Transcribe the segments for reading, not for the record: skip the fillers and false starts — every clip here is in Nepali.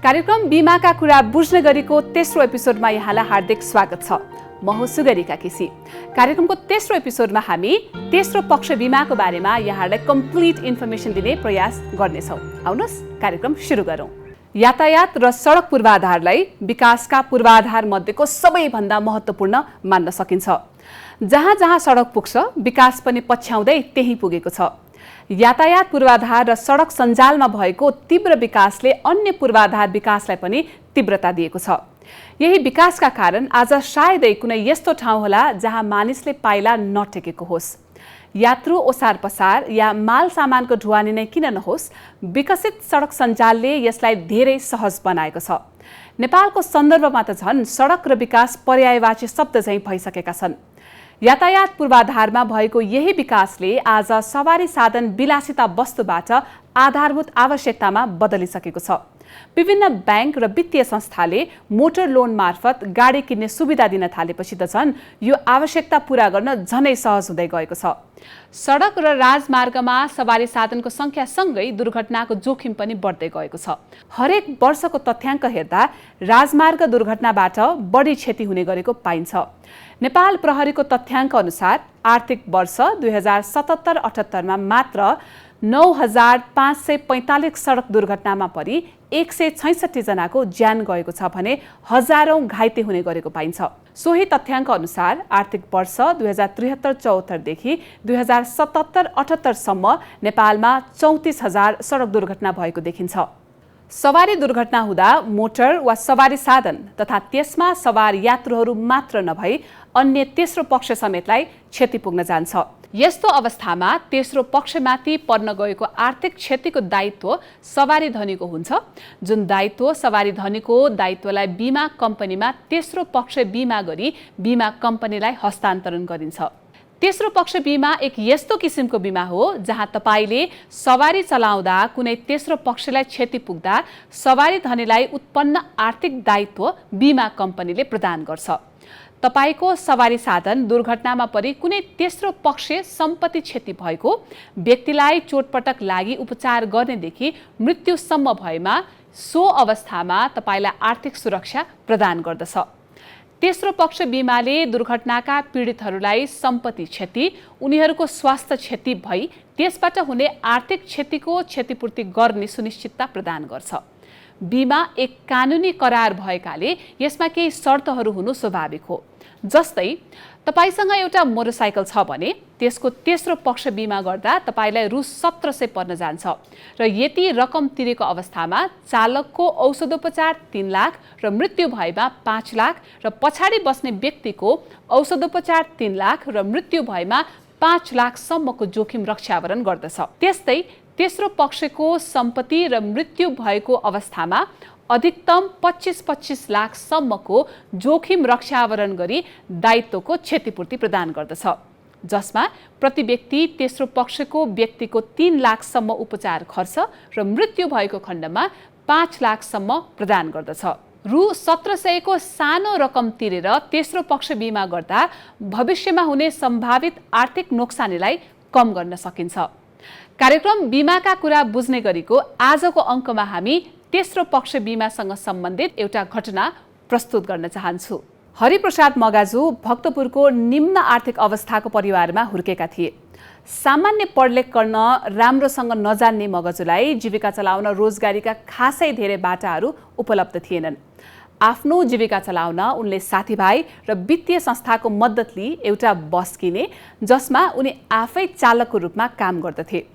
कार्यक्रम बीमाका कुरा बुझ्ने गरीको तेस्रो एपिसोडमा यहाँलाई हार्दिक स्वागत छ। म हुँ सुगरिका केसी। कार्यक्रमको तेस्रो एपिसोडमा हामी तेस्रो पक्ष बीमाको बारेमा यहाँलाई कम्प्लिट इन्फर्मेसन दिने प्रयास गर्नेछौँ। आउनुहोस् कार्यक्रम सुरु गरौँ। यातायात र सडक पूर्वाधारलाई विकासका पूर्वाधार मध्येको सबैभन्दा महत्त्वपूर्ण मान्न सकिन्छ। जहाँ जहाँ सडक पुग्छ विकास पनि पछ्याउँदै त्यही पुगेको छ। यातायात पूर्वाधार र सडक सञ्जालमा भएको तीव्र विकासले अन्य पूर्वाधार विकासलाई पनि तीव्रता दिएको छ। यही विकासका कारण आज सायदै कुनै यस्तो ठाउँ होला जहाँ मानिसले पाइला नटेकेको होस्। यात्रु ओसार पसार या माल सामानको ढुवानी नै किन नहोस्, विकसित सडक सञ्जालले यसलाई धेरै सहज बनाएको छ। नेपालको सन्दर्भमा त झन् सडक र विकास पर्यायवाची शब्द झैँ भइसकेका छन्। यातायात पूर्वाधारमा भएको यही विकासले आज सवारी साधन विलासिता वस्तुबाट आधारभूत आवश्यकतामा बदलिसकेको छ। विभिन्न बैंक र वित्तीय संस्थाले मोटर लोन मार्फत गाडी किन्ने सुविधा दिन थालेपछि त झन् यो आवश्यकता पूरा गर्न झनै सहज हुँदै गएको छ। सडक र राजमार्गमा सवारी साधनको संख्यासँगै दुर्घटनाको जोखिम पनि बढ्दै गएको छ। हरेक वर्षको तथ्याङ्क हेर्दा राजमार्ग दुर्घटनाबाट बढी क्षति हुने गरेको पाइन्छ। नेपाल प्रहरीको तथ्याङ्क अनुसार आर्थिक वर्ष 2077-78 मा मात्र 9545 सडक दुर्घटनामा परि 166 जनाको ज्यान गएको छ भने हजारौं घाइते हुने गरेको पाइन्छ। सोही तथ्याङ्क अनुसार आर्थिक वर्ष 2073-74 देखि 2077-78 सम्म नेपालमा 34,000 सडक दुर्घटना भएको देखिन्छ। सवारी दुर्घटना हुँदा मोटर वा सवारी साधन तथा त्यसमा सवार यात्रुहरू मात्र नभई अन्य तेस्रो पक्ष समेतलाई क्षति पुग्न जान्छ। यस्तो अवस्थामा तेस्रो पक्षमाथि पर्न गएको आर्थिक क्षतिको दायित्व सवारी धनीको हुन्छ, जुन दायित्व सवारी धनीको दायित्वलाई बीमा कम्पनीमा तेस्रो पक्ष बीमा गरी बीमा कम्पनीलाई हस्तान्तरण गरिन्छ। तेस्रो पक्ष बीमा एक यस्तो किसिमको बीमा हो जहाँ तपाईले सवारी चलाउँदा कुनै तेस्रो पक्षलाई क्षति पुग्दा सवारी धनीलाई उत्पन्न आर्थिक दायित्व बीमा कम्पनीले प्रदान गर्छ। तपाईको सवारी साधन दुर्घटनामा परि कुनै तेस्रो पक्ष सम्पत्ति क्षति भएको, व्यक्तिलाई चोटपटक लागि उपचार गर्नेदेखि मृत्युसम्म भएमा सो अवस्थामा तपाईलाई आर्थिक सुरक्षा प्रदान गर्दछ। तेस्रो पक्ष बीमाले दुर्घटनाका पीडितहरूलाई सम्पत्ति क्षति, उनीहरूको स्वास्थ्य क्षति भई त्यसबाट हुने आर्थिक क्षतिको क्षतिपूर्ति गर्ने सुनिश्चितता प्रदान गर्छ। बीमा एक कानुनी करार भएकाले यसमा केही शर्तहरू हुनु स्वाभाविक हो। जस्तै तपाईसँग एउटा मोटरसाइकल छ भने त्यसको तेस्रो पक्ष बीमा गर्दा तपाईलाई रु 1700 पर्न जान्छ र यति रकम तिरेको अवस्थामा चालकको औषधोपचार 3 लाख र मृत्यु भएमा 5 लाख र पछाडि बस्ने व्यक्तिको औषधोपचार 3 लाख र मृत्यु भएमा 5 लाख सम्मको जोखिम रक्षावरण गर्दछ। त्यस्तै तेस्रो पक्षको सम्पत्ति र मृत्यु भएको अवस्थामा अधिकतम 25-25 लाख सम्मको जोखिम रक्षावरण गरी दायित्वको क्षतिपूर्ति प्रदान गर्दछ, जसमा प्रति व्यक्ति तेस्रो पक्षको व्यक्तिको 3 लाखसम्म उपचार खर्च र मृत्यु भएको खण्डमा 5 लाखसम्म प्रदान गर्दछ। रु 1700 को सानो रकम तिरेर तेस्रो पक्ष बीमा गर्दा भविष्यमा हुने सम्भावित आर्थिक नोक्सानीलाई कम गर्न सकिन्छ। कार्यक्रम बीमाका कुरा बुझ्ने गरीको आजको अङ्कमा हामी तेस्रो पक्ष बीमासँग सम्बन्धित एउटा घटना प्रस्तुत गर्न चाहन्छु। हरिप्रसाद मगाजु भक्तपुरको निम्न आर्थिक अवस्थाको परिवारमा हुर्केका थिए। सामान्य पढलेख गर्न राम्रोसँग नजान्ने मगजुलाई जीविका चलाउन रोजगारीका खासै धेरै बाटाहरू उपलब्ध थिएनन्। आफ्नो जीविका चलाउन उनले साथीभाइ र वित्तीय संस्थाको मद्दत लिई एउटा बस किने, जसमा उनी आफै चालकको रूपमा काम गर्दथे।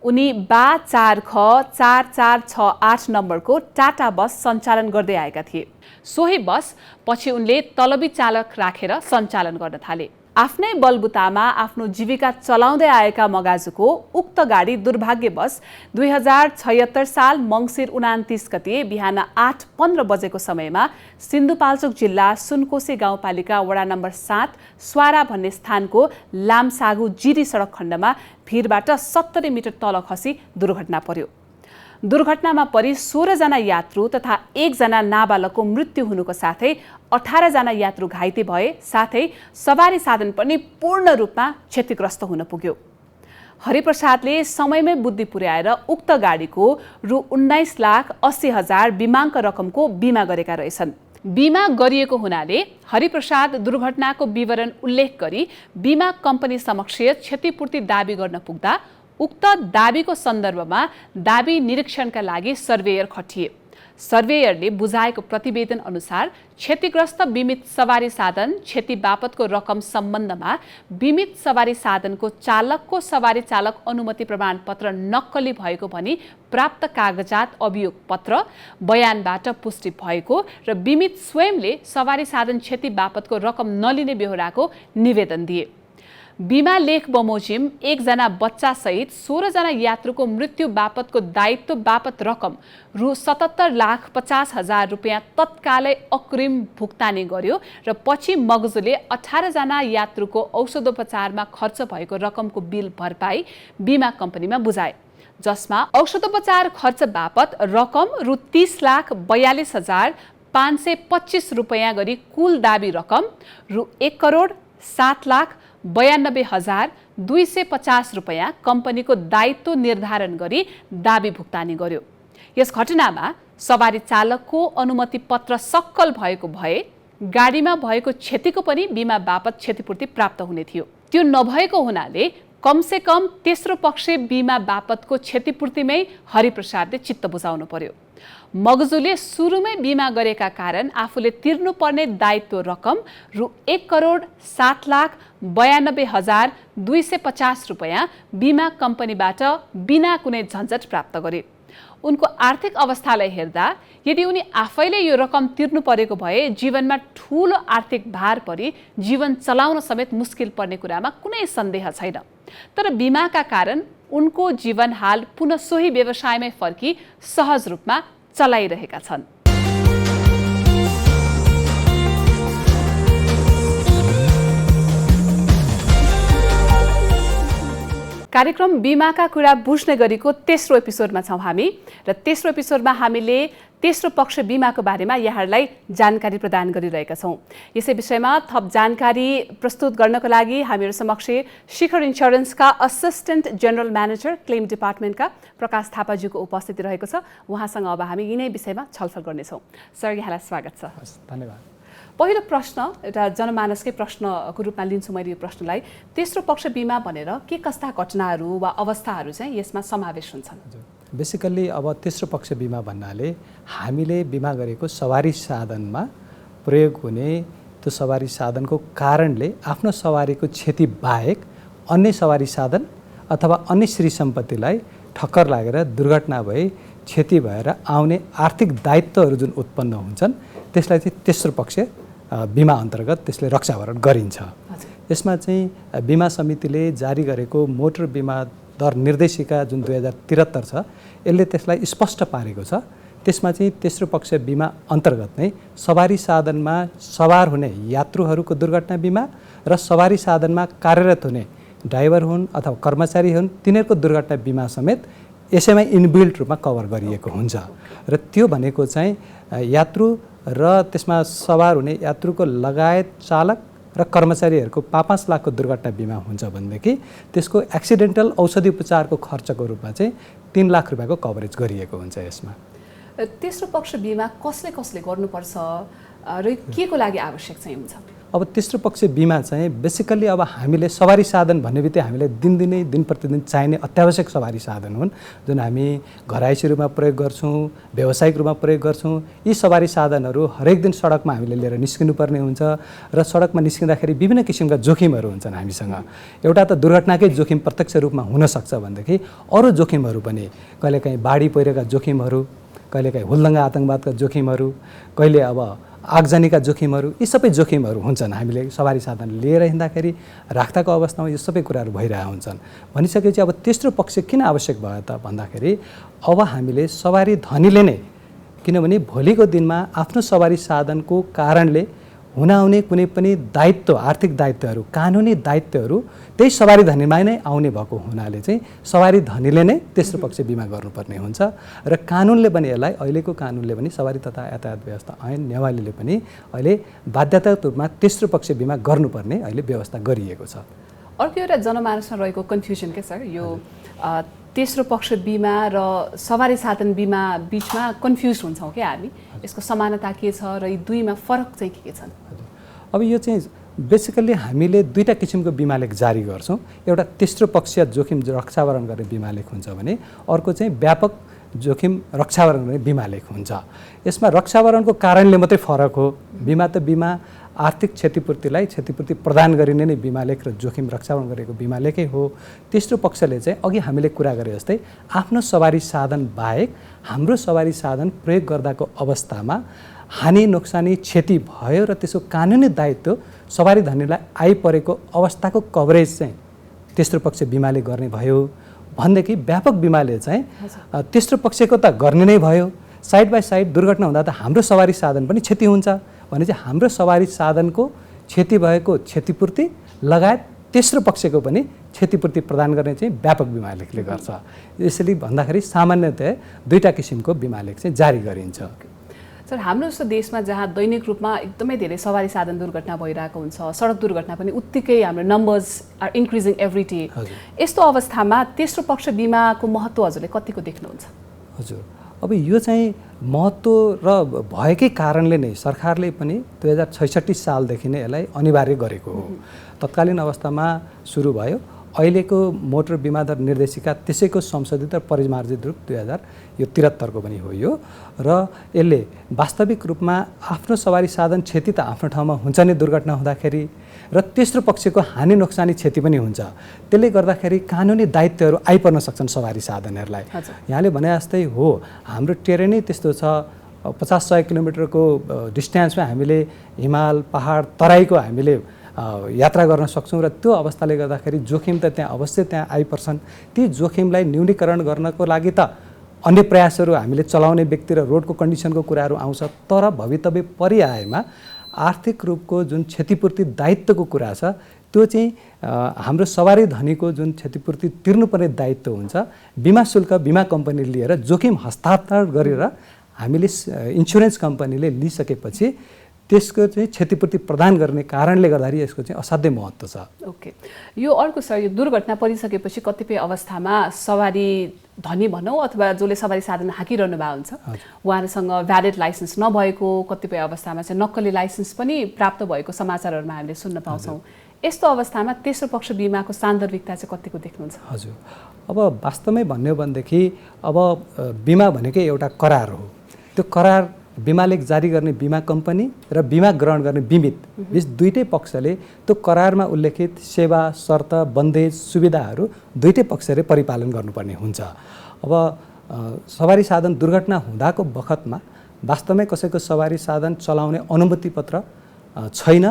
उनी बा 4ख 4468 नम्बरको टाटा बस सञ्चालन गर्दै आएका थिए। सोही बस पछि उनले तलबी चालक राखेर सञ्चालन गर्न थाले। आफ्नै बलबुतामा आफ्नो जीविका चलाउँदै आएका मगाजुको उक्त गाडी दुर्भाग्यवश 2076 साल मङ्सिर 29 गते बिहान 8:15 बजेको समयमा सिन्धुपाल्चोक जिल्ला सुनकोशी गाउँपालिका वडा नम्बर 7 स्वारा भन्ने स्थानको लामसागु जिरी सडक खण्डमा भिरबाट 70 मिटर तल खसी दुर्घटना पर्यो। दुर्घटनामा परि 16 जना यात्रु तथा 1 जना नाबालकको मृत्यु हुनुको साथै 18 जना यात्रु घाइते भए, साथै सवारी साधन पनि पूर्ण रूपमा क्षतिग्रस्त हुन पुग्यो। हरिप्रसादले समयमै बुद्धि पुर्याएर उक्त गाडीको रु 19,80,000 बिमाङ्क रकमको बिमा गरेका रहेछन्। बिमा गरिएको हुनाले हरिप्रसाद दुर्घटनाको विवरण उल्लेख गरी बिमा कम्पनी समक्ष क्षतिपूर्ति दाबी गर्न पुग्दा उक्त दाबीको सन्दर्भमा दाबी निरीक्षणका लागि सर्वेयर खटिए। सर्वेयरले बुझाएको प्रतिवेदन अनुसार क्षतिग्रस्त बीमित सवारी साधन क्षति बापतको रकम सम्बन्धमा बीमित सवारी साधनको चालकको सवारी चालक अनुमति प्रमाणपत्र नक्कली भएको भनी प्राप्त कागजात अभियोग पत्र बयानबाट पुष्टि भएको र बीमित स्वयंले सवारी साधन क्षति बापतको रकम नलिने बेहोराको निवेदन दिए। बिमा लेख बमोजिम 1 जना बच्चा सहित 16 जना यात्रुको मृत्यु बापतको दायित्व बापत रकम रु 77,50,000 रुपियाँ तत्कालै अग्रिम भुक्तानी गर्यो र पछि मगजुले 18 जना यात्रुको औषधोपचारमा खर्च भएको रकमको बिल भरपाई बिमा कम्पनीमा बुझाए, जसमा औषधोपचार खर्च बापत रकम रु 30,42,525 रुपियाँ गरी कुल दाबी रकम रु 1,07,92,250 रुपियाँ कम्पनीको दायित्व निर्धारण गरी दाबी भुक्तानी गर्यो। यस घटनामा सवारी चालकको अनुमति पत्र सक्कल भएको भए गाडीमा भएको क्षतिको पनि बिमा बापत क्षतिपूर्ति प्राप्त हुने थियो। त्यो नभएको हुनाले कमसे कम तेस्रो पक्ष बिमा बापतको क्षतिपूर्तिमै हरिप्रसादले चित्त बुझाउनु पर्यो। मगजुले सुरुमै बिमा गरेका कारण आफूले तिर्नुपर्ने दायित्व रकम रु 1,07,92,250 रुपियाँ बिमा कम्पनीबाट बिना कुनै झन्झट प्राप्त गरे। उनको आर्थिक अवस्थालाई हेर्दा यदि उनी आफैले यो रकम तिर्नु परेको भए जीवनमा ठूलो आर्थिक भार परि जीवन चलाउन समेत मुस्किल पर्ने कुरामा कुनै सन्देह छैन। तर बिमाका कारण उनको जीवन हाल पुनः सोही व्यवसायमै फर्की सहज रूपमा चलाइरहेका छन्। कार्यक्रम बिमाका कुरा बुझ्ने गरीको तेस्रो एपिसोडमा छौँ हामी र तेस्रो एपिसोडमा हामीले तेस्रो पक्ष बिमाको बारेमा यहाँहरूलाई जानकारी प्रदान गरिरहेका छौँ। यसै विषयमा थप जानकारी प्रस्तुत गर्नको लागि हामीहरू समक्ष शिखर इन्स्योरेन्सका असिस्टेन्ट जनरल म्यानेजर क्लेम डिपार्टमेन्टका प्रकाश थापाज्यूको उपस्थिति रहेको छ। उहाँसँग अब हामी यिनै विषयमा छलफल गर्नेछौँ। सर, यहाँलाई स्वागत छ। धन्यवाद। पहिलो प्रश्न एउटा जनमानसकै प्रश्नको रूपमा लिन्छु मैले यो प्रश्नलाई। तेस्रो पक्ष बिमा भनेर के कस्ता घटनाहरू वा अवस्थाहरू चाहिँ यसमा समावेश हुन्छन्? बेसिकल्ली अब तेस्रो पक्ष बिमा भन्नाले हामीले बिमा गरेको सवारी साधनमा प्रयोग हुने त्यो सवारी साधनको कारणले आफ्नो सवारीको क्षति बाहेक अन्य सवारी साधन अथवा अन्य श्री सम्पत्तिलाई ठक्कर लागेर दुर्घटना भए क्षति भएर आउने आर्थिक दायित्वहरू जुन उत्पन्न हुन्छन् त्यसलाई चाहिँ तेस्रो पक्ष बिमा अन्तर्गत त्यसले रक्षाभरण गरिन्छ। यसमा चाहिँ बिमा समितिले जारी गरेको मोटर बिमा दर निर्देशिका जुन 2073 छ यसले त्यसलाई स्पष्ट पारेको छ। त्यसमा चाहिँ तेस्रो पक्ष बिमा अन्तर्गत नै सवारी साधनमा सवार हुने यात्रुहरूको दुर्घटना बिमा र सवारी साधनमा कार्यरत हुने ड्राइभर हुन् अथवा कर्मचारी हुन् तिनीहरूको दुर्घटना बिमा समेत यसैमा इनबिल्ट रूपमा कभर गरिएको हुन्छ। र त्यो भनेको चाहिँ यात्रु र त्यसमा सवार हुने यात्रुको लगायत चालक र कर्मचारीहरूको 5-5 लाखको दुर्घटना बिमा हुन्छ भनेदेखि त्यसको एक्सिडेन्टल औषधि उपचारको खर्चको रूपमा चाहिँ 3 लाख रुपियाँको कभरेज गरिएको हुन्छ। यसमा तेस्रो पक्ष बिमा कसले कसले गर्नुपर्छ र के को लागि आवश्यक चाहिँ हुन्छ? अब तेस्रो पक्ष बिमा चाहिँ बेसिकल्ली अब हामीले सवारी साधन भन्ने बित्तिकै हामीले दिन प्रतिदिन चाहिने अत्यावश्यक सवारी साधन हुन् जुन हामी घरायसी रूपमा प्रयोग गर्छौँ, व्यावसायिक रूपमा प्रयोग गर्छौँ। यी सवारी साधनहरू हरेक दिन सडकमा हामीले लिएर निस्किनुपर्ने हुन्छ र सडकमा निस्किँदाखेरि विभिन्न किसिमका जोखिमहरू हुन्छन् हामीसँग। एउटा त दुर्घटनाकै जोखिम प्रत्यक्ष रूपमा हुनसक्छ भनेदेखि अरू जोखिमहरू पनि कहिलेकाहीँ बाढी पहिरोका जोखिमहरू, कहिलेकाहीँ हुलदङ्गा आतङ्कवादका जोखिमहरू, कहिले अब आगजनीका जोखिमहरू, यी सबै जोखिमहरू हुन्छन्। हामीले सवारी साधन लिएर हिँड्दाखेरि राख्दाको अवस्थामा यो सबै कुराहरू भइरहेका हुन्छन्। भनिसकेपछि अब तेस्रो पक्ष किन आवश्यक भयो त भन्दाखेरि अब हामीले सवारी धनीले नै, किनभने भोलिको दिनमा आफ्नो सवारी साधनको कारणले हुनआउने कुनै पनि दायित्व, आर्थिक दायित्वहरू, कानुनी दायित्वहरू त्यही सवारी धनीमा नै आउने भएको हुनाले चाहिँ सवारी धनीले नै तेस्रो पक्ष बिमा गर्नुपर्ने हुन्छ। र कानुनले पनि यसलाई, अहिलेको कानुनले पनि सवारी तथा यातायात व्यवस्था ऐन न्यायालयले पनि अहिले बाध्यतागत रूपमा तेस्रो पक्ष बिमा गर्नुपर्ने अहिले व्यवस्था गरिएको छ। अर्को एउटा जनमानसमा रहेको कन्फ्युजन के सर, यो तेस्रो पक्ष बिमा र सवारी साधन बिमा बिचमा कन्फ्युज हुन्छौँ क्या हामी, यसको समानता के छ र यी दुईमा फरक चाहिँ के छन्? अब यो चाहिँ बेसिकल्ली हामीले दुईटा किसिमको बिमा लेख जारी गर्छौँ। एउटा तेस्रो पक्षीय जोखिम रक्षावरण गर्ने बिमा लेख हुन्छ भने अर्को चाहिँ व्यापक जोखिम रक्षावरण गर्ने बिमा लेख हुन्छ। यसमा रक्षावरणको कारणले मात्रै फरक हो। बिमा त बिमा आर्थिक क्षतिपूर्तिलाई क्षतिपूर्ति प्रदान गरिने नै बिमा लेख र जोखिम रक्षावरण गरेको बिमा लेखै हो। तेस्रो पक्षले चाहिँ अघि हामीले कुरा गरे जस्तै आफ्नो सवारी साधन बाहेक हाम्रो सवारी साधन प्रयोग गर्दाको अवस्थामा हानि नोक्सानी क्षति भयो र त्यसको कानुनी दायित्व सवारी धनीलाई आइपरेको अवस्थाको कभरेज चाहिँ तेस्रो पक्ष बिमाले गर्ने भयो भनेदेखि व्यापक बिमाले चाहिँ तेस्रो पक्षको त गर्ने नै भयो। साइड बाई साइड दुर्घटना हुँदा त हाम्रो सवारी साधन पनि क्षति हुन्छ भने चाहिँ हाम्रो सवारी साधनको क्षति भएको क्षतिपूर्ति लगायत तेस्रो पक्षको पनि क्षतिपूर्ति प्रदान गर्ने चाहिँ व्यापक बिमा लेखले गर्छ। यसैले भन्दाखेरि सामान्यतया दुईटा किसिमको बिमा लेख चाहिँ जारी गरिन्छ। सर, हाम्रो जस्तो देशमा जहाँ दैनिक रूपमा एकदमै धेरै सवारी साधन दुर्घटना भइरहेको हुन्छ, सडक दुर्घटना पनि उत्तिकै हाम्रो numbers are increasing every day, यस्तो अवस्थामा तेस्रो पक्ष बिमाको महत्त्व हजुरले कतिको देख्नुहुन्छ? हजुर, अब यो चाहिँ महत्त्व र भएकै कारणले नै सरकारले पनि 2066 सालदेखि नै यसलाई अनिवार्य गरेको हो। तत्कालीन अवस्थामा सुरु भयो। अहिलेको मोटर बिमा दर निर्देशिका त्यसैको संशोधित र परिमार्जित रूप 2073 को पनि हो यो। र यसले वास्तविक रूपमा आफ्नो सवारी साधन क्षति त आफ्नो ठाउँमा हुन्छ नै दुर्घटना हुँदाखेरि, र तेस्रो पक्षको हानि नोक्सानी क्षति पनि हुन्छ। त्यसले गर्दाखेरि कानुनी दायित्वहरू आइपर्न सक्छन् सवारी साधनहरूलाई। यहाँले भने जस्तै हो, हाम्रो टेरेनै त्यस्तो छ। 50-100 किलोमिटरको डिस्टेन्समा हामीले हिमाल पहाड तराईको हामीले यात्रा गर्न सक्छौँ र त्यो अवस्थाले गर्दाखेरि जोखिम त त्यहाँ अवश्य त्यहाँ आइपर्छन्। ती जोखिमलाई न्यूनीकरण गर्नको लागि त अन्य प्रयासहरू हामीले चलाउने व्यक्ति र रोडको कन्डिसनको कुराहरू आउँछ। तर भवितव्य परिआएमा आर्थिक रूपको जुन क्षतिपूर्ति दायित्वको कुरा छ त्यो चाहिँ हाम्रो सवारी धनीको जुन क्षतिपूर्ति तिर्नुपर्ने दायित्व हुन्छ, बिमा शुल्क बिमा कम्पनीले लिएर जोखिम हस्तान्तरण गरेर हामीले इन्सुरेन्स कम्पनीले लिइसकेपछि त्यसको चाहिँ क्षतिपूर्ति प्रदान गर्ने कारणले गर्दाखेरि यसको चाहिँ असाध्यै महत्त्व छ। ओके, यो अर्को सर, यो दुर्घटना परिसकेपछि कतिपय अवस्थामा सवारी धनी भनौँ अथवा जसले सवारी साधन हाकिरहनु भएको हुन्छ उहाँहरूसँग भ्यालिड लाइसेन्स नभएको, कतिपय अवस्थामा चाहिँ नक्कली लाइसेन्स पनि प्राप्त भएको समाचारहरूमा हामीले सुन्न पाउँछौँ। यस्तो अवस्थामा तेस्रो पक्ष बिमाको सान्दर्भिकता चाहिँ कतिको देख्नुहुन्छ? हजुर, अब वास्तवमै भन्ने हो भनेदेखि अब बिमा भनेकै एउटा करार हो। त्यो करार बिमा लेख जारी गर्ने बिमा कम्पनी र बिमा ग्रहण गर्ने बिमित बिच दुईटै पक्षले त्यो करारमा उल्लेखित सेवा शर्त बन्देज सुविधाहरू दुईटै पक्षले परिपालन गर्नुपर्ने हुन्छ। अब सवारी साधन दुर्घटना हुँदाको बखतमा वास्तवमै कसैको सवारी साधन चलाउने अनुमति पत्र छैन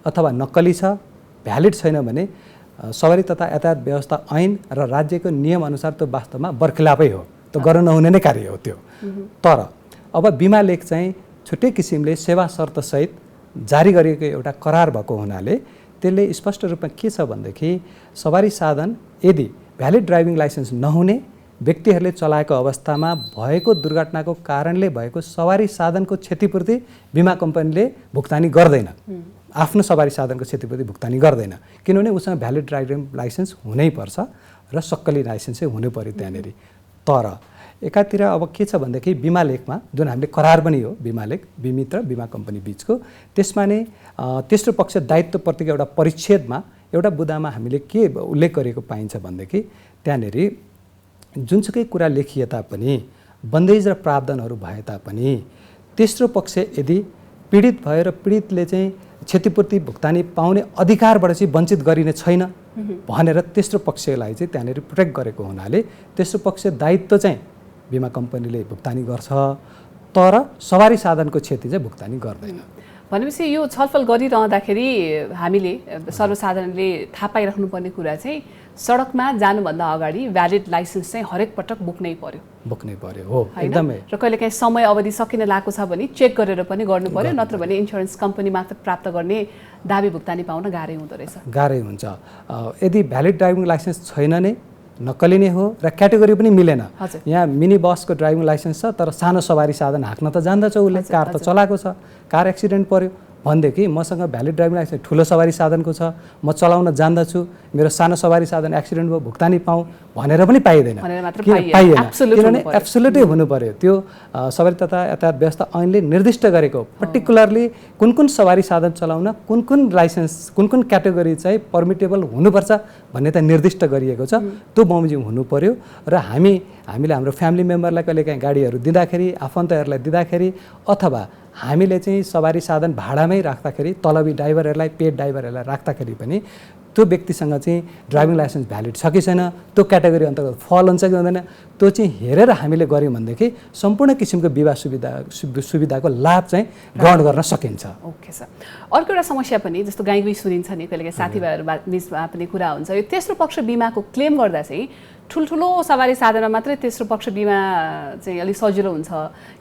अथवा नक्कली छ, भ्यालिड छैन भने सवारी तथा यातायात व्यवस्था ऐन र राज्यको नियमअनुसार त्यो वास्तवमा बर्खिलाफै हो, त्यो गर्न नहुने नै कार्य हो त्यो। तर अब बिमा लेख चाहिँ छुट्टै किसिमले सेवा शर्तसहित जारी गरिएको एउटा करार भएको हुनाले त्यसले स्पष्ट रूपमा के छ भनेदेखि सवारी साधन यदि भ्यालिड ड्राइभिङ लाइसेन्स नहुने व्यक्तिहरूले चलाएको अवस्थामा भएको दुर्घटनाको कारणले भएको सवारी साधनको क्षतिपूर्ति बिमा कम्पनीले भुक्तानी गर्दैन, आफ्नो सवारी साधनको क्षतिपूर्ति भुक्तानी गर्दैन, किनभने उसँग भ्यालिड ड्राइभिङ लाइसेन्स हुनैपर्छ र सक्कली लाइसेन्सै हुनु पर्यो त्यहाँनिर। तर एकातिर अब के छ भनेदेखि बिमा लेखमा जुन हामीले करार पनि हो बिमा लेख बिमित र बिमा कम्पनी बिचको, त्यसमा नै तेस्रो पक्ष दायित्वप्रतिको एउटा परिच्छेदमा एउटा बुदामा हामीले के उल्लेख गरेको पाइन्छ भनेदेखि त्यहाँनिर जुनसुकै कुरा लेखिए तापनि बन्देज र प्रावधानहरू भए तापनि तेस्रो पक्ष यदि पीडित भएर पीडितले चाहिँ क्षतिपूर्ति भुक्तानी पाउने अधिकारबाट चाहिँ वञ्चित गरिने छैन भनेर तेस्रो पक्षलाई चाहिँ त्यहाँनिर प्रोटेक्ट गरेको हुनाले तेस्रो पक्ष दायित्व चाहिँ बिमा कम्पनीले भुक्तानी गर्छ, तर सवारी साधनको क्षति चाहिँ भुक्तानी गर्दैन। भनेपछि यो छलफल गरिरहँदाखेरि हामीले सर्वसाधारणले थाहा पाइराख्नुपर्ने कुरा चाहिँ सडकमा जानुभन्दा अगाडि भ्यालिड लाइसेन्स चाहिँ हरेक पटक बोक्नै पर्यो हो एकदमै। र कहिलेकाहीँ समय अवधि सकिन लागेको छ भने चेक गरेर पनि गर्नु पर्यो, नत्र भने इन्सुरेन्स कम्पनी मार्फत प्राप्त गर्ने दाबी भुक्तानी पाउन गाह्रै हुँदो रहेछ। गाह्रै हुन्छ। यदि भ्यालिड ड्राइभिङ लाइसेन्स छैन नै नक्कली नै हो र क्याटेगोरी पनि मिलेन। यहाँ मिनी बसको ड्राइभिङ लाइसेन्स छ तर सानो सवारी साधन हाँक्न त जान्दछ उसले, कार त चलाएको छ, कार एक्सिडेन्ट पर्यो भनेदेखि मसँग भ्यालिड ड्राइभिङ लाइसेन्स ठुलो सवारी साधनको छ, म चलाउन जान्दछु, मेरो सानो सवारी साधन एक्सिडेन्ट भयो भुक्तानी पाऊँ भनेर पनि पाइँदैन, पाइएन। किनभने एब्सोल्युटै हुनु पर्यो। त्यो सवारी तथा यातायात व्यवस्था ऐनले निर्दिष्ट गरेको पर्टिकुलरली कुन कुन सवारी साधन चलाउन कुन कुन लाइसेन्स कुन कुन क्याटेगोरी चाहिँ पर्मिटेबल हुनुपर्छ भन्ने त निर्दिष्ट गरिएको छ। त्यो बमोजिम हुनु पर्यो। र हामीले हाम्रो फ्यामिली मेम्बरलाई कहिलेकाहीँ गाडीहरू दिँदाखेरि, आफन्तहरूलाई दिँदाखेरि अथवा हामीले चाहिँ सवारी साधन भाडामै राख्दाखेरि, तलबी ड्राइभरहरूलाई, पेड ड्राइभरहरूलाई राख्दाखेरि पनि त्यो व्यक्तिसँग चाहिँ ड्राइभिङ लाइसेन्स भ्यालिड छ कि छैन, त्यो क्याटेगोरी अन्तर्गत फल हुन्छ कि हुँदैन, त्यो चाहिँ हेरेर हामीले गऱ्यौँ भनेदेखि सम्पूर्ण किसिमको विवाह सुविधाको लाभ चाहिँ ग्रहण गर्न सकिन्छ। Okay sir. अर्को एउटा समस्या पनि जस्तो गाईगुई सुनिन्छ नि, कहिलेकाहीँ साथीभाइहरू बिचमा पनि कुरा हुन्छ, यो तेस्रो पक्ष बिमाको क्लेम गर्दा चाहिँ ठुल्ठुलो सवारी साधनमा मात्रै तेस्रो पक्ष बिमा चाहिँ अलिक सजिलो हुन्छ,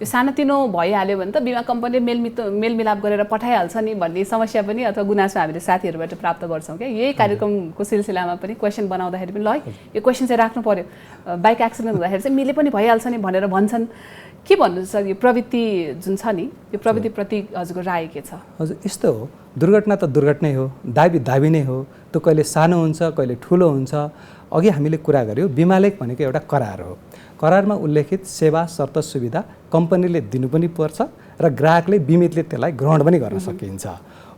यो सानोतिनो भइहाल्यो भने त बिमा कम्पनीले मेलमिलाप गरेर पठाइहाल्छ नि भन्ने समस्या पनि अथवा गुनासो हामीले साथीहरूबाट प्राप्त गर्छौँ क्या। यही कार्यक्रमको सिलसिलामा पनि क्वेसन बनाउँदाखेरि पनि ल है यो क्वेसन चाहिँ राख्नु पर्यो, बाइक एक्सिडेन्ट हुँदाखेरि चाहिँ मिले पनि भइहाल्छ नि भनेर भन्छन्। के भन्नुहुन्छ सर, यो प्रवृत्ति जुन छ नि, यो प्रवृत्तिप्रति हजुरको राय के छ? हजुर, यस्तो हो, दुर्घटना त दुर्घटनै हो, दाबी नै हो, त्यो कहिले सानो हुन्छ कहिले ठुलो हुन्छ। अघि हामीले कुरा गऱ्यौँ बिमालेख भनेको एउटा करार हो। करारमा उल्लेखित सेवा शर्त सुविधा कम्पनीले दिनु पनि पर्छ र ग्राहकले बिमितले त्यसलाई ग्रहण पनि गर्न सकिन्छ।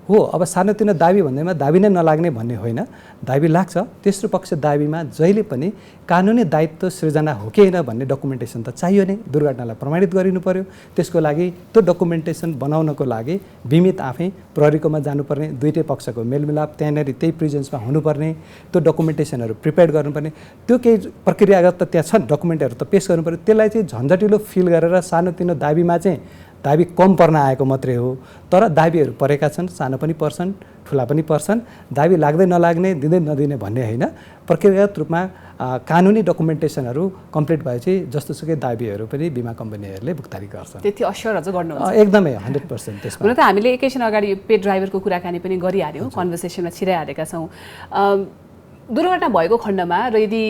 हो, अब सानोतिनो दाबी भन्दैमा दाबी नै नलाग्ने भन्ने होइन, दाबी लाग्छ। तेस्रो पक्ष दाबीमा जहिले पनि कानुनी दायित्व सृजना हो कि होइन भन्ने डकुमेन्टेसन त चाहियो नै, दुर्घटनालाई प्रमाणित गरिनु पर्यो। त्यसको लागि त्यो डकुमेन्टेसन बनाउनको लागि बिमित आफै प्रहरीकोमा जानुपर्ने, दुईटै पक्षको मेलमिलाप त्यहाँनिर त्यही प्रिजेन्समा हुनुपर्ने, त्यो डकुमेन्टेसनहरू प्रिपेयर गर्नुपर्ने, त्यो केही प्रक्रियागत त त्यहाँ छन्, डकुमेन्टहरू त पेस गर्नु पर्यो। त्यसलाई चाहिँ झन्झटिलो फिल गरेर सानोतिनो दाबीमा चाहिँ दाबी कम पर्न आएको मात्रै हो, तर दाबीहरू परेका छन्, सानो पनि पर्छन् ठुला पनि पर्छन्। दाबी लाग्दै नलाग्ने, दिँदै नदिने भन्ने होइन, प्रक्रियागत रूपमा कानुनी डकुमेन्टेसनहरू कम्प्लिट भएपछि जस्तोसुकै दाबीहरू पनि बिमा कम्पनीहरूले भुक्तानी गर्छन्। त्यति अस्योर हजुर गर्नुहुन्छ? एकदमै 100% त्यसमा। हुन त हामीले एकैछिन अगाडि पेड ड्राइभरको कुराकानी पनि गरिहाल्यौँ, कन्भर्सेसनमा छिराइहालेका छौँ। दुर्घटना भएको खण्डमा र यदि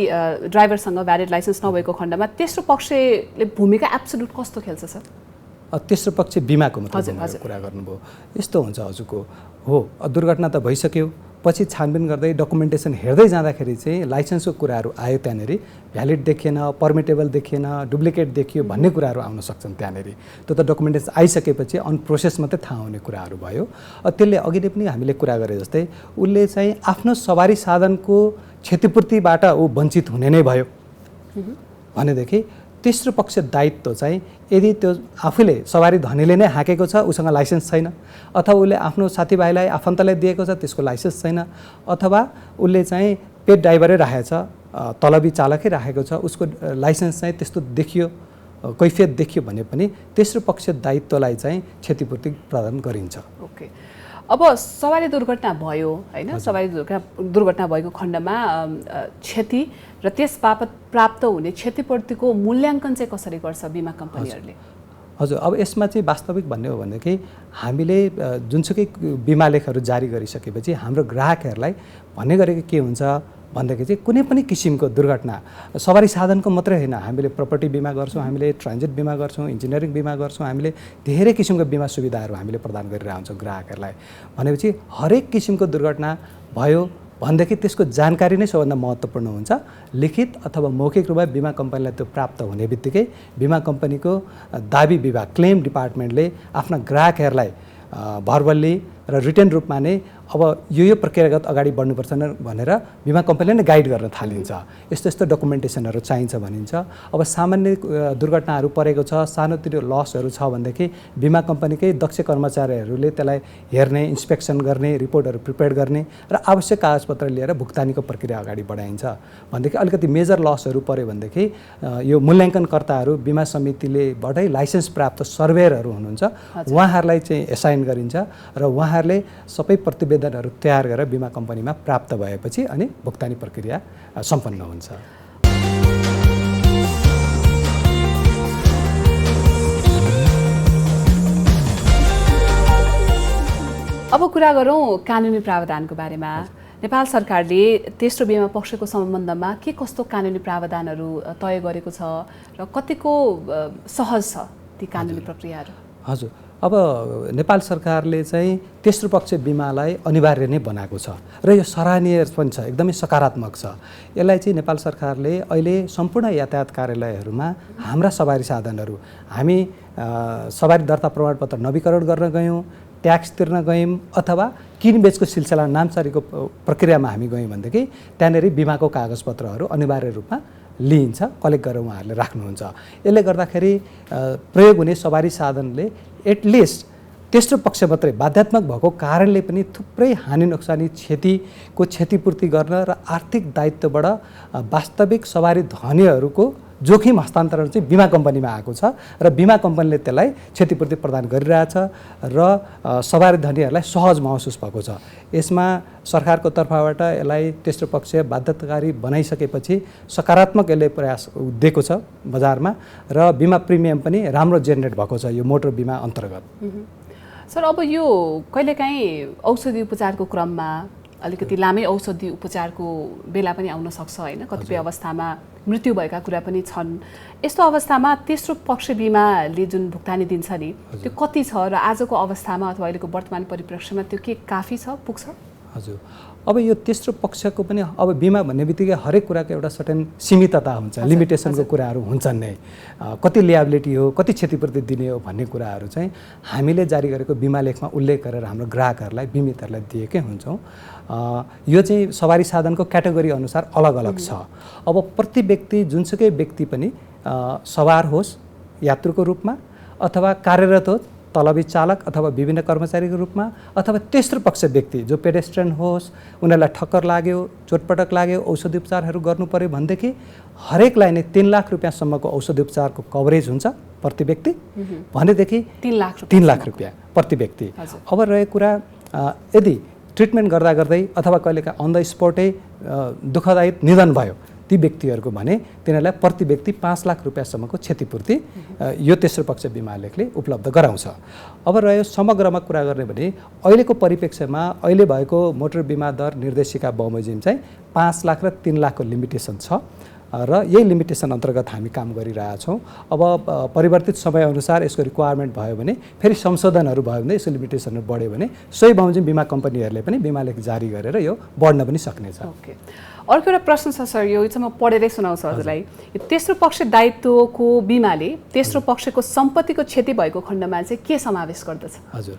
ड्राइभरसँग भ्यालिड लाइसेन्स नभएको खण्डमा तेस्रो पक्षले भूमिका एब्सोल्युट कस्तो खेल्छ सर? तेस्रो पक्ष बिमाको मतलब कुरा गर्नुभयो। यस्तो हुन्छ हजुरको, हो दुर्घटना त भइसक्यो, पछि छानबिन गर्दै डकुमेन्टेसन हेर्दै जाँदाखेरि चाहिँ लाइसेन्सको कुराहरू आयो, त्यहाँनिर भ्यालिड देखिएन, पर्मिटेबल देखिएन, डुप्लिकेट देखियो भन्ने कुराहरू आउन सक्छन् त्यहाँनिर। त्यो त डकुमेन्टेसन आइसकेपछि अन प्रोसेस मात्रै थाहा हुने कुराहरू भयो। त्यसले अघि नै पनि हामीले कुरा गरे जस्तै उसले चाहिँ आफ्नो सवारी साधनको क्षतिपूर्तिबाट ऊ वञ्चित हुने नै भयो भनेदेखि तेस्रो पक्ष दायित्व चाहिँ यदि त्यो आफूले सवारी धनीले नै हाँकेको छ, उसँग लाइसेन्स छैन, अथवा उसले आफ्नो साथीभाइलाई आफन्तलाई दिएको छ त्यसको लाइसेन्स छैन, अथवा उसले चाहिँ पेड ड्राइभरै राखेको छ, तलबी चालकै राखेको छ, उसको लाइसेन्स चाहिँ त्यस्तो देखियो, कैफियत देखियो भने पनि तेस्रो पक्ष दायित्वलाई चाहिँ क्षतिपूर्ति प्रदान गरिन्छ। ओके। अब सवारी दुर्घटना भयो होइन, सवारी दुर्घटना भएको खण्डमा क्षति र त्यस बापत प्राप्त हुने क्षतिपूर्तिको मूल्याङ्कन चाहिँ कसरी गर्छ बिमा कम्पनीहरूले? हजुर, अब यसमा चाहिँ वास्तविक भन्ने हो भनेदेखि हामीले जुनसुकै बिमा लेखहरू जारी गरिसकेपछि हाम्रो ग्राहकहरूलाई भन्ने गरेको के हुन्छ भन्दाखेरि चाहिँ कुनै पनि किसिमको दुर्घटना सवारी साधनको मात्रै होइन, हामीले प्रपर्टी बिमा गर्छौँ, हामीले ट्रान्जिट बिमा गर्छौँ, इन्जिनियरिङ बिमा गर्छौँ, हामीले धेरै किसिमको बिमा सुविधाहरू हामीले प्रदान गरिरहेको हुन्छौँ ग्राहकहरूलाई। भनेपछि हरेक किसिमको दुर्घटना भयो भनेदेखि त्यसको जानकारी नै सबभन्दा महत्त्वपूर्ण हुन्छ। लिखित अथवा मौखिक रूपमा बिमा कम्पनीलाई त्यो प्राप्त हुने बित्तिकै बिमा कम्पनीको दाबी विभाग क्लेम डिपार्टमेन्टले आफ्ना ग्राहकहरूलाई भर्बल्ली र रिटर्न रूपमा नै अब यो प्रक्रियागत अगाडि बढ्नुपर्छ भनेर बिमा कम्पनीले नै गाइड गर्न थालिन्छ। यस्तो यस्तो डकुमेन्टेसनहरू चाहिन्छ भनिन्छ। अब सामान्य दुर्घटनाहरू परेको छ, सानोतिनो लसहरू छ भनेदेखि बिमा कम्पनीकै दक्ष कर्मचारीहरूले त्यसलाई हेर्ने, इन्स्पेक्सन गर्ने, रिपोर्टहरू प्रिपेयर गर्ने र आवश्यक कागजपत्र लिएर भुक्तानीको प्रक्रिया अगाडि बढाइन्छ। भनेदेखि अलिकति मेजर लसहरू पऱ्यो भनेदेखि यो मूल्याङ्कनकर्ताहरू बिमा समितिलेबाटै लाइसेन्स प्राप्त सर्वेयरहरू हुनुहुन्छ, उहाँहरूलाई चाहिँ एसाइन गरिन्छ र उहाँहरूले सबै प्रतिवेदनहरू तयार गरेर बिमा कम्पनीमा प्राप्त भएपछि अनि भुक्तानी प्रक्रिया सम्पन्न हुन्छ। अब कुरा गरौँ कानुनी प्रावधानको बारेमा। नेपाल सरकारले तेस्रो बिमा पक्षको सम्बन्धमा के कस्तो कानुनी प्रावधानहरू तय गरेको छ र कतिको सहज छ ती कानुनी प्रक्रियाहरू? हजुर, अब नेपाल सरकारले चाहिँ तेस्रो पक्ष बिमालाई अनिवार्य नै बनाएको छ र यो सराहनीय पनि छ, एकदमै सकारात्मक छ। यसलाई चाहिँ नेपाल सरकारले अहिले सम्पूर्ण यातायात कार्यालयहरूमा हाम्रा सवारी साधनहरू हामी सवारी दर्ता प्रमाणपत्र नवीकरण गर्न गयौँ, ट्याक्स तिर्न गयौँ अथवा किनबेचको सिलसिला नामसारीको प्रक्रियामा हामी गयौँ भनेदेखि त्यहाँनिर बिमाको कागजपत्रहरू अनिवार्य रूपमा लिइन्छ, कलेक्ट गरेर उहाँहरूले राख्नुहुन्छ। यसले गर्दाखेरि प्रयोग हुने सवारी साधनले एटलिस्ट तेस्रो पक्ष मात्रै बाध्यात्मक भएको कारणले पनि थुप्रै हानि नोक्सानी क्षतिको क्षतिपूर्ति गर्न र आर्थिक दायित्वबाट वास्तविक सवारी धनीहरूको जोखिम हस्तान्तरण चाहिँ बिमा कम्पनीमा आएको छ र बिमा कम्पनीले त्यसलाई क्षतिपूर्ति प्रदान गरिरहेछ र सवारी धनीहरूलाई सहज महसुस भएको छ। यसमा सरकारको तर्फबाट यसलाई तेस्रो पक्ष बाध्यताकारी बनाइसकेपछि सकारात्मक यसले प्रयास दिएको छ बजारमा र बिमा प्रिमियम पनि राम्रो जेनेरेट भएको छ यो मोटर बिमा अन्तर्गत। सर, अब यो कहिलेकाहीँ औषधि उपचारको क्रममा अलिकति लामै औषधि उपचारको बेला पनि आउन सक्छ होइन, कतिपय अवस्थामा मृत्यु भएका कुरा पनि छन्। यस्तो अवस्थामा तेस्रो पक्ष बिमाले जुन भुक्तानी दिन्छ नि त्यो कति छ र आजको अवस्थामा अथवा अहिलेको वर्तमान परिप्रेक्ष्यमा त्यो के काफी छ, पुग्छ? हजुर, अब यो तेस्रो पक्षको पनि अब बिमा भन्ने बित्तिकै हरेक कुराको एउटा सर्टेन सीमितता हुन्छ, लिमिटेसनको कुराहरू हुन्छन् नै। कति लियाबिलिटी हो, कति क्षतिपूर्ति दिने हो भन्ने कुराहरू चाहिँ हामीले जारी गरेको बिमा लेखमा उल्लेख गरेर हाम्रो ग्राहकहरूलाई बिमितहरूलाई दिएकै हुन्छौँ। यो चाहिँ सवारी साधनको क्याटेगोरी अनुसार अलग अलग छ। अब प्रति व्यक्ति जुनसुकै व्यक्ति पनि सवार होस् यात्रुको रूपमा अथवा कार्यरत होस् तलबी चालक अथवा विभिन्न कर्मचारीको रूपमा अथवा तेस्रो पक्ष व्यक्ति जो पेडेस्ट्रियन होस्, उनीहरूलाई ठक्कर लाग्यो, चोटपटक लाग्यो, औषधि उपचारहरू गर्नु पर्यो भनेदेखि हरेकलाई नै 3 लाख रुपियाँसम्मको औषधि उपचारको कभरेज हुन्छ प्रति व्यक्ति भनेदेखि 3 लाख रुपियाँ प्रति व्यक्ति। अब रहेको कुरा यदि ट्रिटमेन्ट गर्दा गर्दै अथवा कहिलेका अन द स्पटै दुःखदायी निधन भयो ती व्यक्तिहरूको भने तिनीहरूलाई प्रति व्यक्ति 5 लाख रुपियाँसम्मको क्षतिपूर्ति यो तेस्रो पक्ष बिमा लेखले उपलब्ध गराउँछ। अब रह्यो समग्रमा कुरा गर्ने भने अहिलेको परिप्रेक्ष्यमा अहिले भएको मोटर बिमा दर निर्देशिका बमोजिम चाहिँ 5 लाख र 3 लाखको लिमिटेसन छ र यही लिमिटेसन अन्तर्गत हामी काम गरिरहेछौँ। अब परिवर्तित समयअनुसार यसको रिक्वायरमेन्ट भयो भने फेरि संशोधनहरू भयो भने यसको लिमिटेसनहरू बढ्यो भने सोही बमोजिम बिमा कम्पनीहरूले पनि बिमा लेख जारी गरेर यो बढ्न पनि सक्नेछ। ओके, अर्को एउटा प्रश्न छ सर, यो चाहिँ म पढेरै सुनाउँछु हजुरलाई। तेस्रो पक्ष दायित्वको बिमाले तेस्रो पक्षको सम्पत्तिको क्षति भएको खण्डमा चाहिँ के समावेश गर्दछ? हजुर,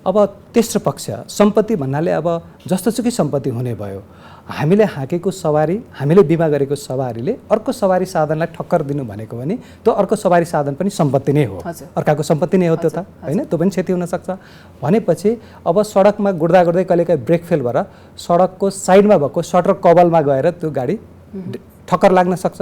अब तेस्रो पक्ष सम्पत्ति भन्नाले अब जस्तोसुकै सम्पत्ति हुने भयो। हामीले हाकेको सवारी, हामीले बिमा गरेको सवारीले अर्को सवारी साधनलाई ठक्कर दिनु भनेको भने त्यो अर्को सवारी साधन पनि सम्पत्ति नै हो, अर्काको सम्पत्ति नै हो त्यो त होइन, त्यो पनि क्षति हुनसक्छ। भनेपछि अब सडकमा गुड्दा गुड्दै कहिलेकाहीँ ब्रेक फेल भएर सडकको साइडमा भएको सटर कबलमा गएर त्यो गाडी ठक्कर लाग्न सक्छ,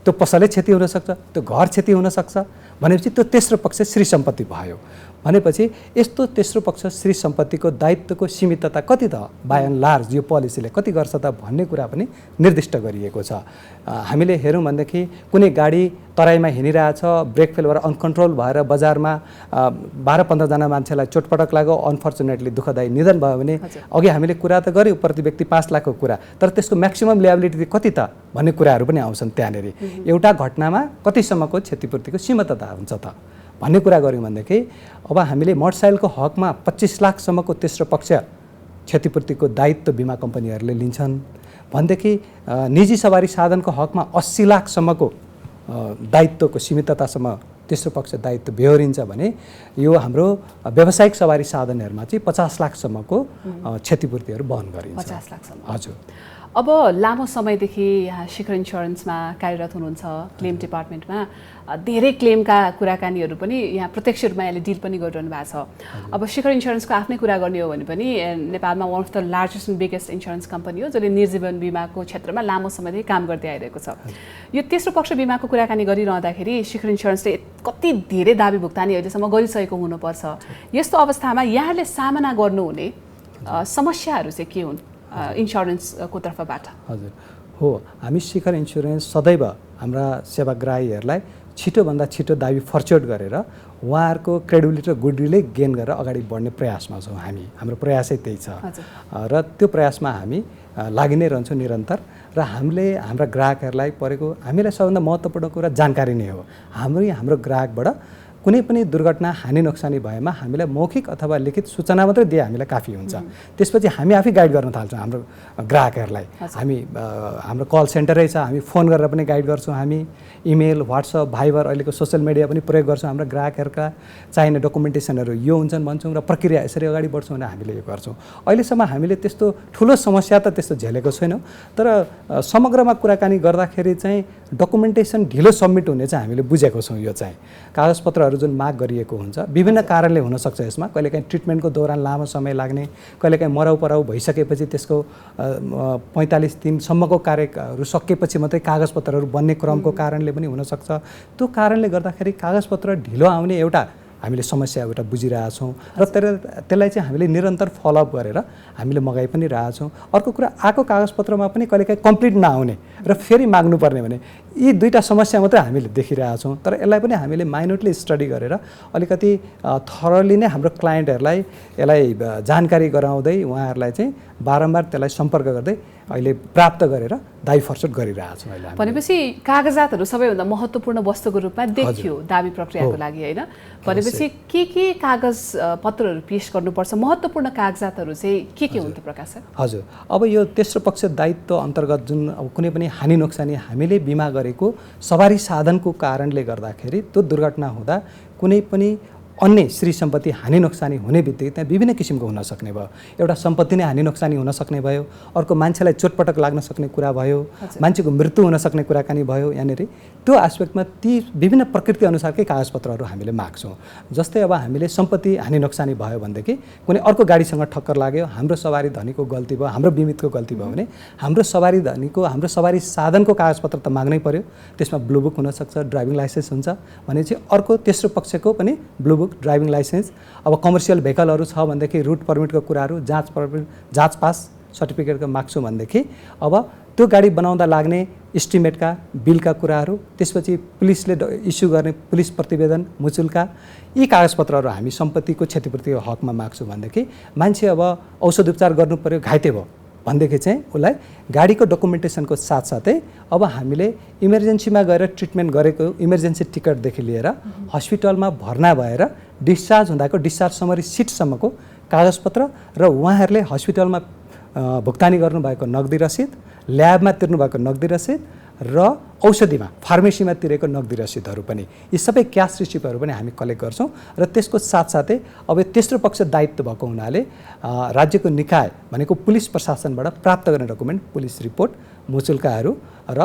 त्यो पसलै क्षति हुनसक्छ, त्यो घर क्षति हुनसक्छ। भनेपछि त्यो तेस्रो पक्ष श्री सम्पत्ति भयो। भनेपछि यस्तो तेस्रो पक्ष श्री सम्पत्तिको दायित्वको सीमितता कति त बाई एन्ड लार्ज यो पोलिसीले कति गर्छ त भन्ने कुरा पनि निर्दिष्ट गरिएको छ। हामीले हेरौँ भनेदेखि कुनै गाडी तराईमा हिँडिरहेछ, ब्रेक फेल भएर अनकन्ट्रोल भएर बजारमा 12-15 जना मान्छेलाई चोटपटक लाग्यो, अनफर्चुनेटली दुःखदायी निधन भयो भने अघि हामीले कुरा त गऱ्यौँ प्रति व्यक्ति 5 लाखको कुरा, तर त्यसको म्याक्सिमम लियाबिलिटी कति त भन्ने कुराहरू पनि आउँछन् त्यहाँनिर। एउटा घटनामा कतिसम्मको क्षतिपूर्तिको सीमितता हुन्छ त भन्ने कुरा गऱ्यौँ भनेदेखि अब हामीले मोटरसाइकलको हकमा 25 लाखसम्मको तेस्रो पक्ष क्षतिपूर्तिको दायित्व बिमा कम्पनीहरूले लिन्छन् भनेदेखि निजी सवारी साधनको हकमा 80 लाखसम्मको दायित्वको सीमिततासम्म तेस्रो पक्ष दायित्व बेहोरिन्छ भने यो हाम्रो व्यावसायिक सवारी साधनहरूमा चाहिँ 50 लाखसम्मको क्षतिपूर्तिहरू वहन गरिन्छ। 50 लाखसम्म। हजुर। अब लामो समयदेखि यहाँ शिखर इन्स्योरेन्समा कार्यरत हुनुहुन्छ, क्लेम डिपार्टमेन्टमा धेरै क्लेमका कुराकानीहरू पनि यहाँ प्रत्यक्ष रूपमा यहाँले डिल पनि गरिरहनु भएको छ। अब शिखर इन्स्योरेन्सको आफ्नै कुरा गर्ने हो भने पनि नेपालमा one of the largest and biggest insurance company हो जसले निर्जीवन बिमाको क्षेत्रमा लामो समयदेखि काम गर्दै आइरहेको छ। यो तेस्रो पक्ष बिमाको कुराकानी गरिरहँदाखेरि शिखर इन्स्योरेन्सले कति धेरै दाबी भुक्तानी अहिलेसम्म गरिसकेको हुनुपर्छ। यस्तो अवस्थामा यहाँले सामना गर्नुहुने समस्याहरू चाहिँ के हुन् इन्स्योरेन्सको तर्फबाट? हजुर, हो, हामी शिखर इन्स्योरेन्स सदैव हाम्रा सेवाग्राहीहरूलाई छिटोभन्दा छिटो दाबी फर्च्योट गरेर उहाँहरूको क्रेडिबिलिटी र गुडविलै गेन गरेर अगाडि बढ्ने प्रयासमा छौँ हामी। हाम्रो प्रयासै त्यही छ र त्यो प्रयासमा हामी लागि नै रहन्छौँ निरन्तर। र हामीले हाम्रा ग्राहकहरूलाई परेको हामीलाई सबभन्दा महत्त्वपूर्ण कुरा जानकारी नै हो। हाम्रो ग्राहकबाट कुनै पनि दुर्घटना हानि नोक्सानी भएमा हामीलाई मौखिक अथवा लिखित सूचना मात्रै दिए हामीलाई काफी हुन्छ। त्यसपछि हामी आफै गाइड गर्न थाल्छौँ हाम्रो ग्राहकहरूलाई। हामी हाम्रो कल सेन्टरै छ, हामी फोन गरेर पनि गाइड गर्छौँ, हामी इमेल, व्हाट्सएप, भाइबर, अहिलेको सोसियल मिडिया पनि प्रयोग गर्छौँ। हाम्रो ग्राहकहरूका चाहिने डकुमेन्टेसनहरू यो हुन्छन् भन्छौँ र प्रक्रिया यसरी अगाडि बढ्छौँ भने हामीले यो गर्छौँ। अहिलेसम्म हामीले त्यस्तो ठुलो समस्या त त्यस्तो झेलेको छैनौँ, तर समग्रमा कुराकानी गर्दाखेरि चाहिँ डकुमेन्टेसन ढिलो सब्मिट हुने चाहिँ हामीले बुझेको छौँ। यो चाहिँ कागजपत्रहरू जुन माग गरिएको हुन्छ विभिन्न कारणले हुनसक्छ। यसमा कहिलेकाहीँ ट्रिटमेन्टको दौरान लामो समय लाग्ने, कहिलेकाहीँ मराउ पराउ भइसकेपछि त्यसको 45 दिनसम्मको कार्यहरू सकेपछि मात्रै कागजपत्रहरू बन्ने क्रमको कारणले पनि हुनसक्छ। त्यो कारणले गर्दाखेरि कागजपत्र ढिलो आउने एउटा हामीले समस्या एउटा बुझिरहेछौँ र त्यसलाई चाहिँ हामीले निरन्तर फलोअप गरेर हामीले मगाइ पनि रहेछौँ। अर्को कुरा, आएको कागजपत्रमा पनि कहिलेकाहीँ कम्प्लिट नआउने र फेरि माग्नुपर्ने भने यी दुईवटा समस्या मात्रै हामीले देखिरहेछौँ। तर यसलाई पनि हामीले माइन्युटली स्टडी गरेर अलिकति थरली नै हाम्रो क्लाइन्टहरूलाई यसलाई जानकारी गराउँदै उहाँहरूलाई चाहिँ बारम्बार त्यसलाई सम्पर्क गर्दै अहिले प्राप्त गरेर दाबी फर्सट गरिरहेछौँ। अहिले भनेपछि कागजातहरू सबैभन्दा महत्त्वपूर्ण वस्तुको रूपमा देखियो दाबी प्रक्रियाको लागि, होइन? भनेपछि के कागज पत्रहरू पेश गर्नुपर्छ, महत्त्वपूर्ण कागजातहरू चाहिँ के हुन् त प्रकाश सर? हजुर, अब यो तेस्रो पक्ष दायित्व अन्तर्गत जुन अब कुनै पनि हानि नोक्सानी हामीले बिमा गरेको सवारी साधनको कारणले गर्दाखेरि त्यो दुर्घटना हुँदा कुनै पनि अन्य श्री सम्पत्ति हानि नोक्सानी हुने बित्तिकै त्यहाँ विभिन्न किसिमको हुन सक्ने भयो। एउटा सम्पत्ति नै हानि नोक्सानी हुन सक्ने भयो, अर्को मान्छेलाई चोटपटक लाग्न सक्ने कुरा भयो, मान्छेको मृत्यु हुन सक्ने कुराकानी भयो। यहाँनिर त्यो एस्पेक्टमा ती विभिन्न प्रकृति अनुसारकै कागजपत्रहरू हामीले माग्छौँ। जस्तै अब हामीले सम्पत्ति हानि नोक्सानी भयो भनेदेखि कुनै अर्को गाडीसँग ठक्कर लाग्यो, हाम्रो सवारी धनीको गल्ती भयो, हाम्रो बिमितको गल्ती भयो भने हाम्रो सवारी धनीको, हाम्रो सवारी साधनको कागजपत्र त माग्नै पर्यो। त्यसमा ब्लू बुक हुनसक्छ, ड्राइभिङ लाइसेन्स हुन्छ भनेपछि अर्को तेस्रो पक्षको पनि ब्लू बुक, ड्राइभिङ लाइसेन्स। अब कमर्सियल भेहिकलहरू छ भनेदेखि रुट पर्मिटको कुराहरू, जाँच पास सर्टिफिकेटको माग्छौँ भनेदेखि अब त्यो गाडी बनाउँदा लाग्ने इस्टिमेटका बिलका कुराहरू, त्यसपछि पुलिसले इस्यु गर्ने पुलिस प्रतिवेदन, मुचुल्का, यी कागजपत्रहरू हामी सम्पत्तिको क्षतिपूर्तिको हकमा माग्छौँ भनेदेखि मान्छे अब औषध उपचार गर्नु पर्यो, घाइते भयो भनेदेखि चाहिँ उसलाई गाडीको डकुमेन्टेसनको साथसाथै अब हामीले इमर्जेन्सीमा गएर ट्रिटमेन्ट गरेको इमर्जेन्सी टिकटदेखि लिएर हस्पिटलमा भर्ना भएर डिस्चार्ज हुँदाको डिस्चार्ज समरी सिटसम्मको कागजपत्र र उहाँहरूले हस्पिटलमा भुक्तानी गर्नुभएको नगदी रसिद, ल्याबमा तिर्नुभएको नगदी रसिद र औषधिमा फार्मेसीमा तिरेको नगदी रसिदहरू पनि, यी सबै क्यास रिसिप्टहरू पनि हामी कलेक्ट गर्छौँ। र त्यसको साथसाथै अब तेस्रो पक्ष दायित्व भएको हुनाले राज्यको निकाय भनेको पुलिस प्रशासनबाट प्राप्त गर्ने डकुमेन्ट, पुलिस रिपोर्ट, मुचुल्काहरू र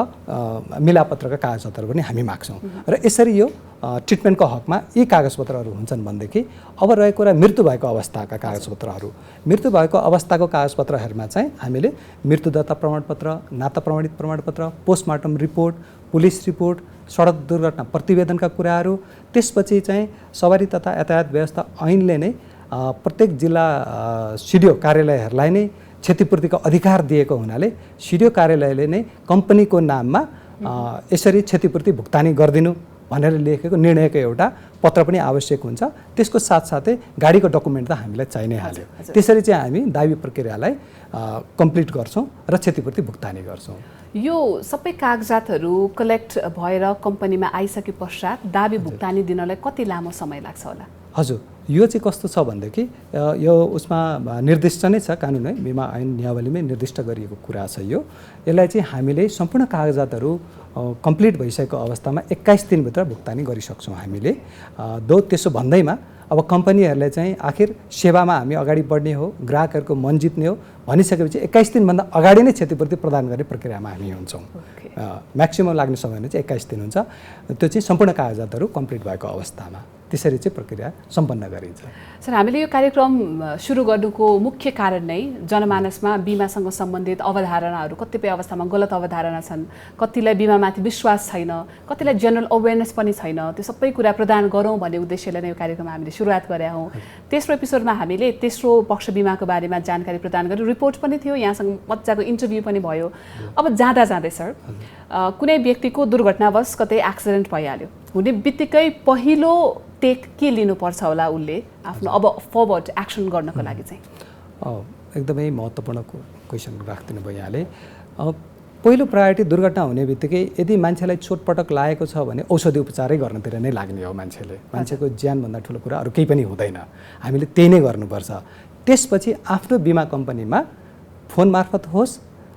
मिलापत्रका कागजपत्रहरू पनि हामी माग्छौँ। र यसरी यो ट्रिटमेन्टको हकमा यी कागजपत्रहरू हुन्छन् भनेदेखि अब रहेको कुरा मृत्यु भएको अवस्थाका कागजपत्रहरू, मृत्यु भएको अवस्थाको कागजपत्रहरूमा चाहिँ हामीले मृत्युदत्ता प्रमाणपत्र, नाता प्रमाणित प्रमाणपत्र, पोस्टमार्टम रिपोर्ट, पुलिस रिपोर्ट, सडक दुर्घटना प्रतिवेदनका कुराहरू, त्यसपछि चाहिँ सवारी तथा यातायात व्यवस्था ऐनले नै प्रत्येक जिल्ला सिडिओ कार्यालयहरूलाई नै क्षतिपूर्तिको अधिकार दिएको हुनाले सिडिओ कार्यालयले नै कम्पनीको नाममा यसरी क्षतिपूर्ति भुक्तानी गरिदिनु भनेर लेखेको निर्णयको एउटा पत्र पनि आवश्यक हुन्छ। त्यसको साथसाथै गाडीको डकुमेन्ट त हामीलाई चाहि नै हाल्यो। त्यसरी चाहिँ हामी दाबी प्रक्रियालाई कम्प्लिट गर्छौँ र क्षतिपूर्ति भुक्तानी गर्छौँ। यो सबै कागजातहरू कलेक्ट भएर कम्पनीमा आइसके पश्चात दाबी भुक्तानी दिनलाई कति लामो समय लाग्छ होला? हजुर, यो चाहिँ कस्तो छ भनेदेखि यो उसमा निर्दिष्ट नै छ, कानुन है, बिमा ऐन नियमावलीमै निर्दिष्ट गरिएको कुरा छ यो। यसलाई चाहिँ हामीले सम्पूर्ण कागजातहरू कम्प्लिट भइसकेको अवस्थामा 21 दिनभित्र भुक्तानी गरिसक्छौँ हामीले। त्यसो भन्दैमा अब कम्पनीहरूले चाहिँ आखिर सेवामा हामी अगाडि बढ्ने हो, ग्राहकहरूको मन जित्ने हो भनिसकेपछि 21 दिनभन्दा अगाडि नै क्षतिपूर्ति प्रदान गर्ने प्रक्रियामा हामी हुन्छौँ। म्याक्सिमम लाग्ने समय चाहिँ 21 दिन हुन्छ। त्यो चाहिँ सम्पूर्ण कागजातहरू कम्प्लिट भएको अवस्थामा त्यसरी चाहिँ प्रक्रिया सम्पन्न गरिन्छ। सर, हामीले यो कार्यक्रम सुरु गर्नुको मुख्य कारण नै जनमानसमा बिमासँग सम्बन्धित अवधारणाहरू, कतिपय अवस्थामा गलत अवधारणा छन्, कतिलाई बिमामाथि विश्वास छैन, कतिलाई जेनरल अवेरनेस पनि छैन, त्यो सबै कुरा प्रदान गरौँ भन्ने उद्देश्यले नै यो कार्यक्रम हामीले सुरुवात गरेका हौँ। तेस्रो एपिसोडमा हामीले तेस्रो पक्ष बिमाको बारेमा जानकारी प्रदान गर्यौँ, रिपोर्ट पनि थियो, यहाँसँग मजाको इन्टरभ्यू पनि भयो। अब जाँदा सर, कुनै व्यक्तिको दुर्घटनावश कतै एक्सिडेन्ट भइहाल्यो, हुने बित्तिकै पहिलो टेक के लिनुपर्छ होला उसले आफ्नो अब फरवर्ड एक्सन गर्नको लागि चाहिँ? एकदमै महत्त्वपूर्ण क्वेसन राखिदिनु भयो यहाँले। पहिलो प्रायोरिटी दुर्घटना हुने बित्तिकै यदि मान्छेलाई चोटपटक लागेको छ भने औषधि उपचारै गर्नतिर नै लाग्ने हो मान्छेको ज्यानभन्दा ठुलो कुरा अरू केही पनि हुँदैन। हामीले त्यही नै गर्नुपर्छ। त्यसपछि आफ्नो बिमा कम्पनीमा फोन मार्फत होस्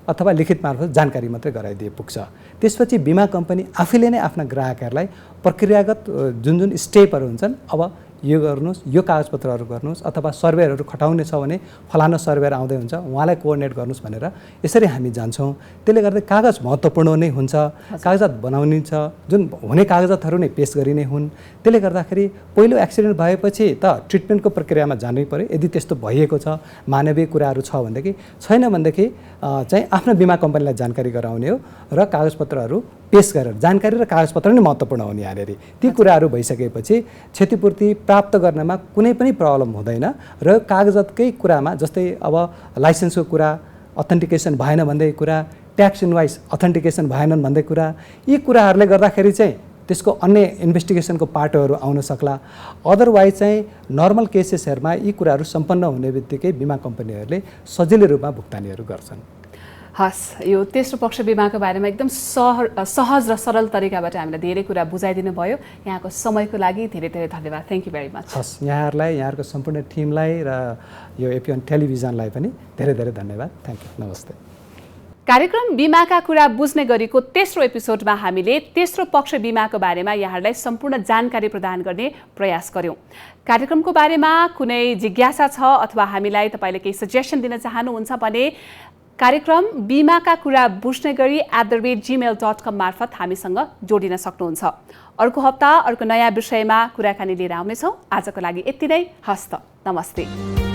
अथवा लिखित मार्फत जानकारी मात्रै गराइदिए पुग्छ। त्यसपछि बिमा कम्पनी आफैले नै आफ्ना ग्राहकहरूलाई प्रक्रियागत जुन स्टेपहरू हुन्छन्, अब यो गर्नुहोस्, यो कागजपत्रहरू गर्नुहोस् अथवा सर्भेहरू खटाउने छ भने फलाना सर्भेयर आउँदै हुन्छ, उहाँलाई कोअर्डिनेट गर्नुहोस् भनेर यसरी हामी जान्छौँ। त्यसले गर्दा कागज महत्त्वपूर्ण नै हुन्छ। कागजात बनाउने छ, जुन हुने कागजातहरू नै पेस गरिने हुन्। त्यसले गर्दाखेरि पहिलो एक्सिडेन्ट भएपछि त ट्रिटमेन्टको प्रक्रियामा जानै पर्यो। यदि त्यस्तो भइएको छ, मानवीय कुराहरू छ भनेदेखि, छैन भनेदेखि चाहिँ आफ्नो बिमा कम्पनीलाई जानकारी गराउने हो र कागजपत्रहरू पेस गरेर, जानकारी र कागजपत्र नै महत्त्वपूर्ण हुने यहाँनिर। ती कुराहरू भइसकेपछि क्षतिपूर्ति प्राप्त गर्नमा कुनै पनि प्रब्लम हुँदैन र कागजातकै कुरामा, जस्तै अब लाइसेन्सको कुरा, अथेन्टिकेसन भएन भन्दै कुरा, ट्याक्स इनवाइस अथेन्टिकेसन भएनन् भन्दै कुरा, यी कुराहरूले गर्दाखेरि चाहिँ त्यसको अन्य इन्भेस्टिगेसनको पाटोहरू आउन सक्ला। अदरवाइज चाहिँ नर्मल केसेसहरूमा यी कुराहरू सम्पन्न हुने बित्तिकै बिमा कम्पनीहरूले सजिलो रूपमा भुक्तानीहरू गर्छन्। हस्, यो तेस्रो पक्ष बिमाको बारेमा एकदम सहज र सरल तरिकाबाट हामीलाई धेरै कुरा बुझाइदिनु भयो। यहाँको समयको लागि धेरै धेरै धन्यवाद। Thank you very much. हस्, यहाँहरूलाई, यहाँहरूको सम्पूर्ण टिमलाई र यो एपिएन टेलिभिजनलाई पनि धेरै धेरै धन्यवाद। Thank you. नमस्ते। कार्यक्रम बिमाका कुरा बुझ्ने गरेको तेस्रो एपिसोडमा हामीले तेस्रो पक्ष बिमाको बारेमा यहाँहरूलाई सम्पूर्ण जानकारी प्रदान गर्ने प्रयास गर्यौँ। कार्यक्रमको बारेमा कुनै जिज्ञासा छ अथवा हामीलाई तपाईँले केही सजेसन दिन चाहनुहुन्छ भने कार्यक्रम बिमाका कुरा बुझ्ने गरी @gmail.com मार्फत हामीसँग जोडिन सक्नुहुन्छ। अर्को हप्ता अर्को नयाँ विषयमा कुराकानी लिएर आउनेछौँ। आजको लागि यति नै। हस्त, नमस्ते।